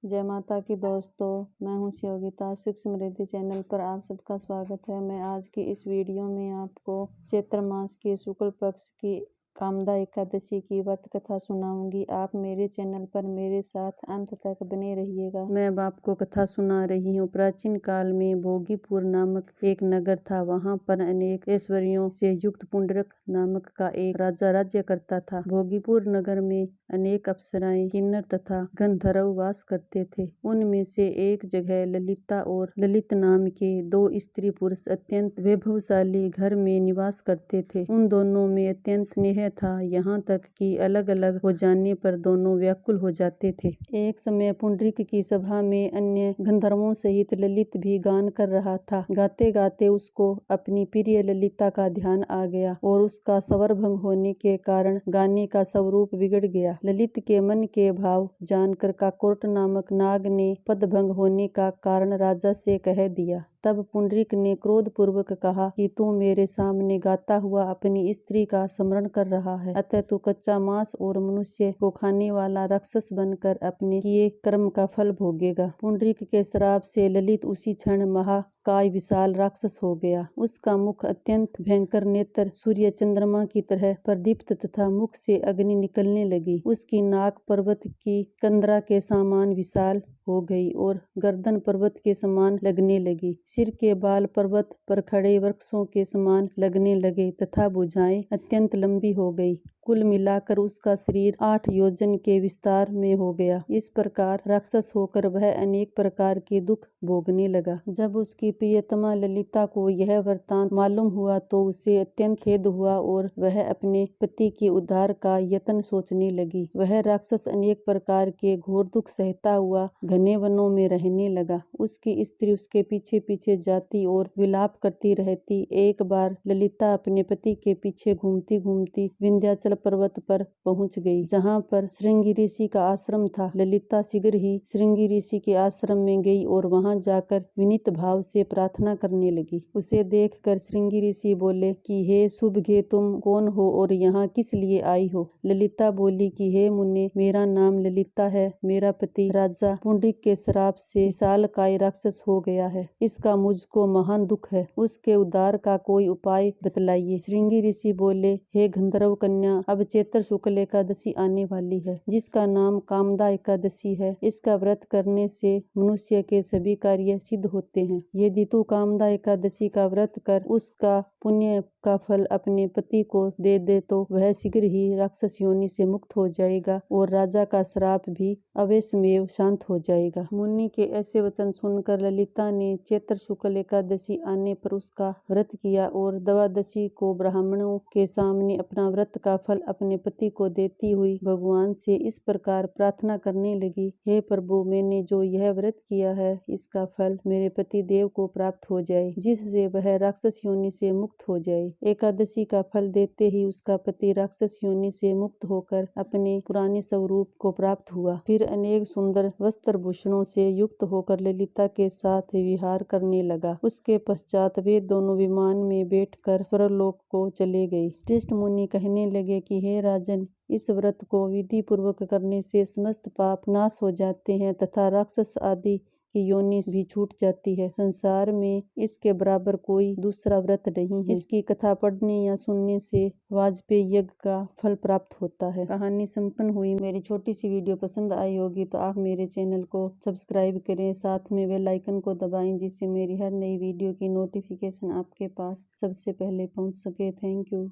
जय माता की दोस्तों, मैं हूँ शिवगीता। सुख समृद्धि चैनल पर आप सबका स्वागत है। मैं आज की इस वीडियो में आपको चैत्र मास के शुक्ल पक्ष की कामदा एकादशी की व्रत कथा सुनाऊंगी। आप मेरे चैनल पर मेरे साथ अंत तक बने रहिएगा। मैं अब आपको कथा सुना रही हूँ। प्राचीन काल में भोगीपुर नामक एक नगर था। वहाँ पर अनेक ऐश्वर्यों से युक्त पुंडरक नामक का एक राजा राज्य करता था। भोगीपुर नगर में अनेक अप्सराएं, किन्नर तथा गंधर्व वास करते थे। उनमें से एक जगह ललिता और ललित नाम के दो स्त्री पुरुष अत्यंत वैभवशाली घर में निवास करते थे। उन दोनों में अत्यंत स्नेह था, यहाँ तक कि अलग अलग हो जाने पर दोनों व्याकुल हो जाते थे। एक समय पुंडरीक की सभा में अन्य गंधर्वों सहित ललित भी गान कर रहा था। गाते गाते उसको अपनी प्रिय ललिता का ध्यान आ गया और उसका स्वर भंग होने के कारण गाने का स्वरूप बिगड़ गया। ललित के मन के भाव जानकर काकोट नामक नाग ने पदभंग होने का कारण राजा से कह दिया। तब पुंडरीक ने क्रोध पूर्वक कहा कि तू मेरे सामने गाता हुआ अपनी स्त्री का स्मरण कर रहा है, अतः तू कच्चा मांस और मनुष्य को खाने वाला राक्षस बनकर अपने किए कर्म का फल भोगेगा। पुंडरीक के श्राप से ललित उसी क्षण महाकाय विशाल राक्षस हो गया। उसका मुख अत्यंत भयंकर, नेत्र सूर्य चंद्रमा की तरह प्रदीप्त तथा मुख से अग्नि निकलने लगी। उसकी नाक पर्वत की कंदरा के समान विशाल हो गई और गर्दन पर्वत के समान लगने लगी। सिर के बाल पर्वत पर खड़े वृक्षों के समान लगने लगे तथा भुजाएं अत्यंत लंबी हो गई। कुल मिलाकर उसका शरीर 8 योजन के विस्तार में हो गया। इस प्रकार राक्षस होकर वह अनेक प्रकार के दुख भोगने लगा। जब उसकी प्रियतमा ललिता को यह वृत्तांत मालूम हुआ तो उसे अत्यंत खेद हुआ और वह अपने पति के उद्धार का यत्न सोचने लगी। वह राक्षस अनेक प्रकार के घोर दुख सहता हुआ घने वनों में रहने लगा। उसकी स्त्री उसके पीछे पीछे जाती और विलाप करती रहती। एक बार ललिता अपने पति के पीछे घूमती घूमती विंध्याचल पर्वत पर पहुंच गई, जहां पर श्रृंगी ऋषि का आश्रम था। ललिता शीघ्र ही श्रृंगी ऋषि के आश्रम में गई और वहां जाकर विनीत भाव से प्रार्थना करने लगी। उसे देखकर श्रृंगी ऋषि बोले कि हे शुभगे, तुम कौन हो और यहाँ किस लिए आई हो? ललिता बोली कि हे मुने, मेरा नाम ललिता है। मेरा पति राजा पुंडरीक के श्राप से विशालकाय राक्षस हो गया है। इसका मुझको महान दुख है। उसके उद्धार का कोई उपाय बतलाइए। श्रृंगी ऋषि बोले, हे गंधर्व कन्या, अब चैत्र शुक्ल एकादशी आने वाली है, जिसका नाम कामदा एकादशी है। इसका व्रत करने से मनुष्य के सभी कार्य सिद्ध होते हैं। यदि तू कामदा एकादशी का व्रत कर उसका पुण्य का फल अपने पति को दे दे तो वह शीघ्र ही राक्षस योनि से मुक्त हो जाएगा और राजा का श्राप भी अवश्यमेव शांत हो जाएगा। मुनि के ऐसे वचन सुनकर ललिता ने चैत्र शुक्ल एकादशी आने पर उसका व्रत किया और द्वादशी को ब्राह्मणों के सामने अपना व्रत का फल अपने पति को देती हुई भगवान से इस प्रकार प्रार्थना करने लगी, हे प्रभु, मैंने जो यह व्रत किया है इसका फल मेरे पति देव को प्राप्त हो जाए, जिससे वह राक्षस योनि से मुक्त हो जाए। एकादशी का फल देते ही उसका पति राक्षस योनि से मुक्त होकर अपने पुराने स्वरूप को प्राप्त हुआ। फिर अनेक सुंदर वस्त्र भूषणों से युक्त होकर ललिता के साथ विहार करने लगा। उसके पश्चात वे दोनों विमान में बैठकर स्वर्गलोक को चले गए। श्रेष्ठ मुनि कहने लगे कि हे राजन, इस व्रत को विधि पूर्वक करने से समस्त पाप नाश हो जाते हैं तथा राक्षस आदि की योनि भी छूट जाती है। संसार में इसके बराबर कोई दूसरा व्रत नहीं है। इसकी कथा पढ़ने या सुनने से वाजपेयी यज्ञ का फल प्राप्त होता है। कहानी संपन्न हुई। मेरी छोटी सी वीडियो पसंद आई होगी तो आप मेरे चैनल को सब्सक्राइब करें, साथ में बेल आइकन को दबाएं, जिससे मेरी हर नई वीडियो की नोटिफिकेशन आपके पास सबसे पहले पहुंच सके। Thank you.